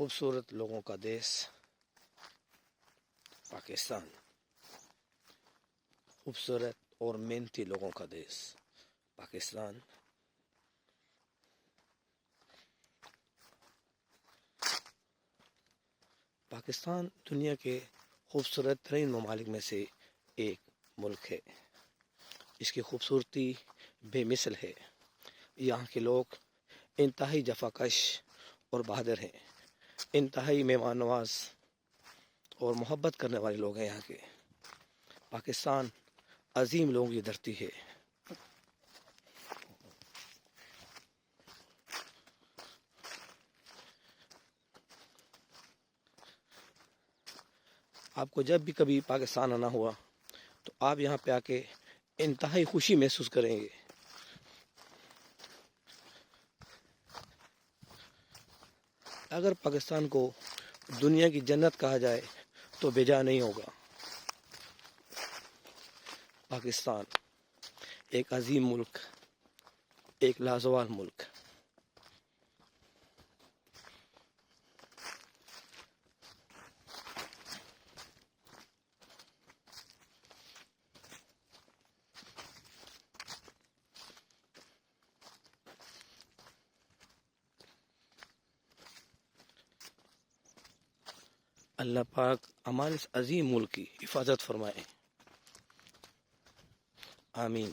खूबसूरत लोगों का देश पाकिस्तान, खूबसूरत और मेहनती लोगों का देश पाकिस्तान। पाकिस्तान दुनिया के खूबसूरत तरीन ममालिक में से एक मुल्क है। इसकी खूबसूरती बेमिसल है। यहाँ के लोग इंतहाई जफाकश और बहादुर हैं। इंतहाई मेहमान नवाज और मोहब्बत करने वाले लोग हैं यहाँ के। पाकिस्तान अजीम लोगों की धरती है। आपको जब भी कभी पाकिस्तान आना हुआ तो आप यहाँ पे आके इंतहाई खुशी महसूस करेंगे। अगर पाकिस्तान को दुनिया की जन्नत कहा जाए तो बेजा नहीं होगा। पाकिस्तान एक अजीम मुल्क, एक लाजवाब मुल्क। अल्लाह पाक हमारे इस अजीम मुल्क की हिफाजत फरमाए। आमीन।